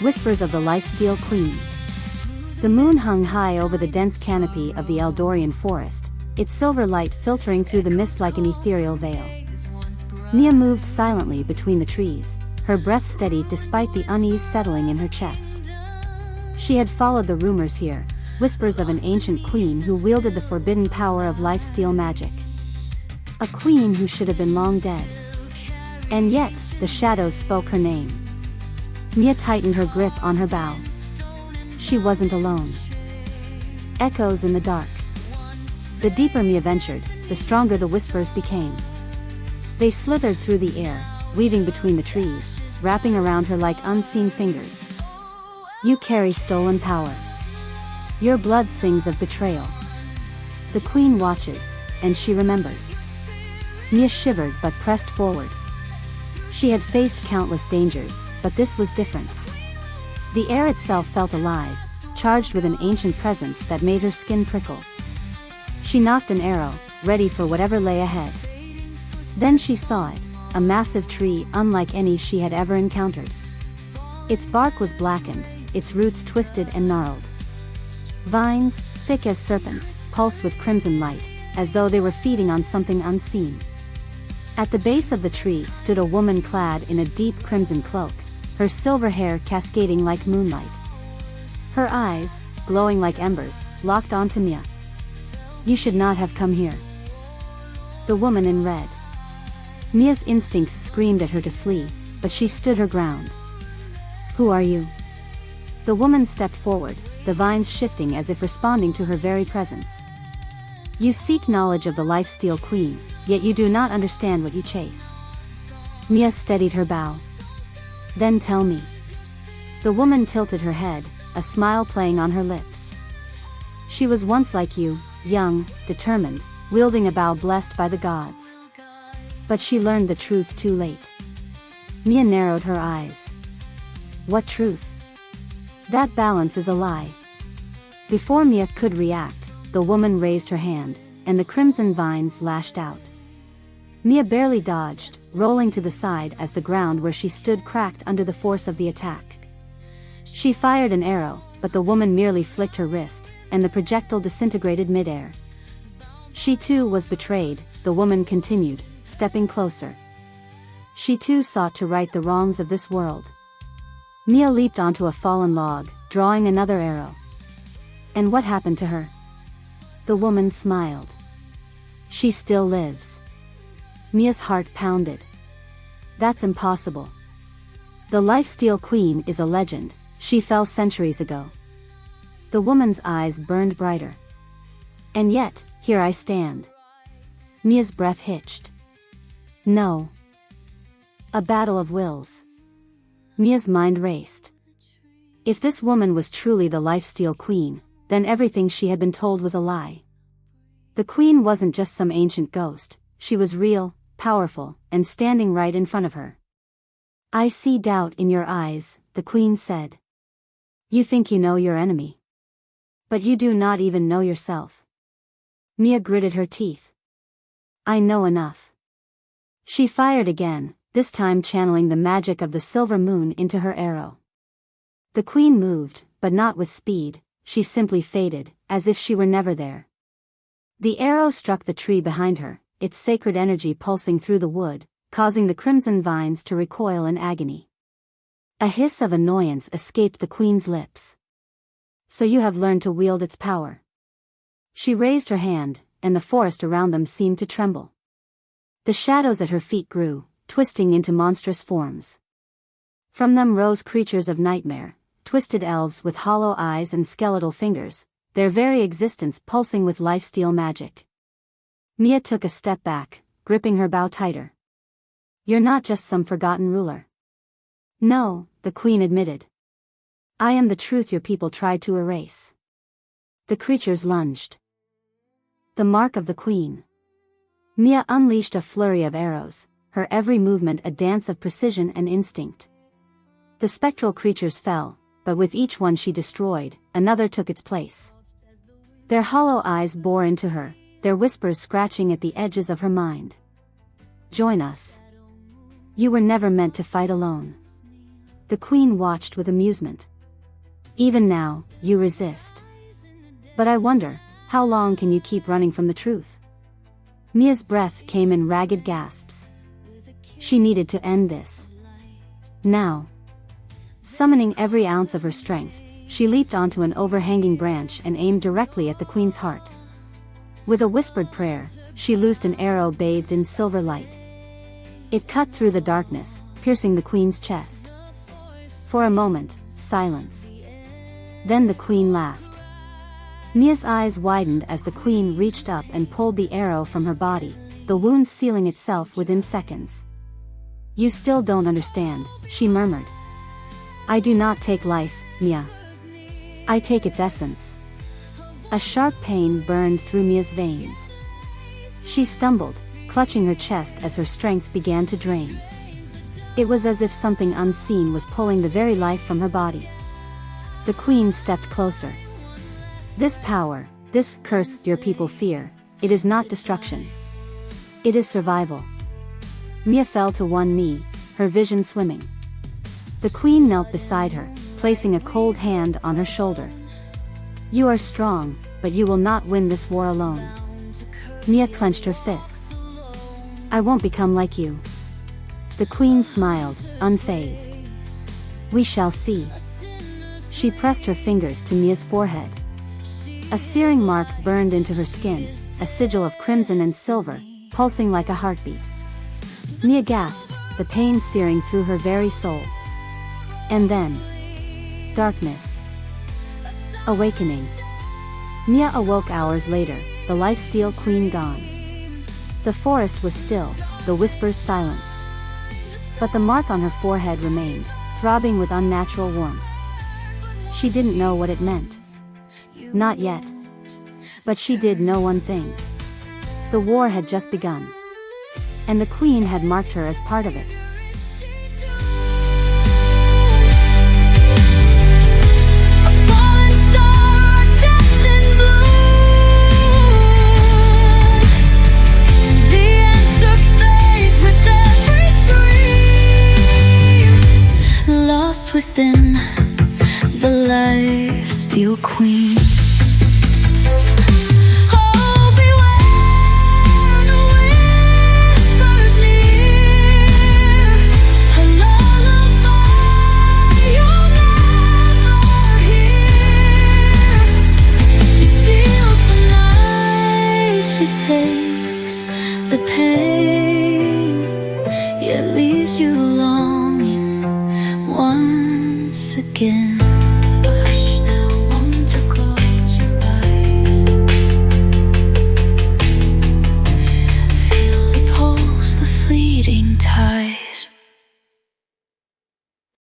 Whispers of the Lifesteal Queen. The moon hung high over the dense canopy of the Eldorian forest, its silver light filtering through the mist like an ethereal veil. Maiya moved silently between the trees, her breath steady despite the unease settling in her chest. She had followed the rumors here, whispers of an ancient queen who wielded the forbidden power of lifesteal magic. A queen who should have been long dead. And yet, the shadows spoke her name. Maiya tightened her grip on her bow. She wasn't alone. Echoes in the dark. The deeper Maiya ventured, the stronger the whispers became. They slithered through the air, weaving between the trees, wrapping around her like unseen fingers. You carry stolen power. Your blood sings of betrayal. The queen watches, and she remembers. Maiya shivered but pressed forward. She had faced countless dangers, but this was different. The air itself felt alive, charged with an ancient presence that made her skin prickle. She nocked an arrow, ready for whatever lay ahead. Then she saw it, a massive tree unlike any she had ever encountered. Its bark was blackened, its roots twisted and gnarled. Vines, thick as serpents, pulsed with crimson light, as though they were feeding on something unseen. At the base of the tree stood a woman clad in a deep crimson cloak, her silver hair cascading like moonlight. Her eyes, glowing like embers, locked onto Maiya. You should not have come here. The woman in red. Maia's instincts screamed at her to flee, but she stood her ground. Who are you? The woman stepped forward, the vines shifting as if responding to her very presence. You seek knowledge of the Lifesteal Queen, yet you do not understand what you chase. Maiya steadied her bow. Then tell me. The woman tilted her head, a smile playing on her lips. She was once like you, young, determined, wielding a bow blessed by the gods. But she learned the truth too late. Maiya narrowed her eyes. What truth? That balance is a lie. Before Maiya could react, the woman raised her hand, and the crimson vines lashed out. Maiya barely dodged, rolling to the side as the ground where she stood cracked under the force of the attack. She fired an arrow, but the woman merely flicked her wrist, and the projectile disintegrated midair. She too was betrayed, the woman continued, stepping closer. She too sought to right the wrongs of this world. Maiya leaped onto a fallen log, drawing another arrow. And what happened to her? The woman smiled. She still lives. Maia's heart pounded. That's impossible. The Lifesteal Queen is a legend, she fell centuries ago. The woman's eyes burned brighter. And yet, here I stand. Maia's breath hitched. No. A battle of wills. Maia's mind raced. If this woman was truly the Lifesteal Queen, then everything she had been told was a lie. The queen wasn't just some ancient ghost, she was real, powerful, and standing right in front of her. I see doubt in your eyes, the queen said. You think you know your enemy. But you do not even know yourself. Maiya gritted her teeth. I know enough. She fired again, this time channeling the magic of the silver moon into her arrow. The queen moved, but not with speed, she simply faded, as if she were never there. The arrow struck the tree behind her, its sacred energy pulsing through the wood, causing the crimson vines to recoil in agony. A hiss of annoyance escaped the queen's lips. So you have learned to wield its power. She raised her hand, and the forest around them seemed to tremble. The shadows at her feet grew, twisting into monstrous forms. From them rose creatures of nightmare, twisted elves with hollow eyes and skeletal fingers, their very existence pulsing with lifesteal magic. Maiya took a step back, gripping her bow tighter. You're not just some forgotten ruler. No, the queen admitted. I am the truth your people tried to erase. The creatures lunged. The mark of the queen. Maiya unleashed a flurry of arrows, her every movement a dance of precision and instinct. The spectral creatures fell, but with each one she destroyed, another took its place. Their hollow eyes bore into her, their whispers scratching at the edges of her mind. Join us. You were never meant to fight alone. The queen watched with amusement. Even now, you resist. But I wonder, how long can you keep running from the truth? Maiya's breath came in ragged gasps. She needed to end this. Now. Summoning every ounce of her strength, she leaped onto an overhanging branch and aimed directly at the queen's heart. With a whispered prayer, she loosed an arrow bathed in silver light. It cut through the darkness, piercing the queen's chest. For a moment, silence. Then the queen laughed. Maiya's eyes widened as the queen reached up and pulled the arrow from her body, the wound sealing itself within seconds. "You still don't understand," she murmured. "I do not take life, Maiya. I take its essence." A sharp pain burned through Maiya's veins. She stumbled, clutching her chest as her strength began to drain. It was as if something unseen was pulling the very life from her body. The queen stepped closer. "This power, this curse your people fear, it is not destruction. It is survival." Maiya fell to one knee, her vision swimming. The queen knelt beside her, placing a cold hand on her shoulder. "You are strong, but you will not win this war alone." Maiya clenched her fists. "I won't become like you." The queen smiled, unfazed. "We shall see." She pressed her fingers to Maiya's forehead. A searing mark burned into her skin, a sigil of crimson and silver, pulsing like a heartbeat. Maiya gasped, the pain searing through her very soul. And then, darkness. Awakening. Maiya awoke hours later, the Lifesteal Queen gone. The forest was still, the whispers silenced. But the mark on her forehead remained, throbbing with unnatural warmth. She didn't know what it meant. Not yet. But she did know one thing. The war had just begun. And the queen had marked her as part of it. Within the Lifesteal Queen. Oh, beware the whispers near, a lullaby you'll never hear. She steals the night, she takes the pain, yet leaves you longing once again.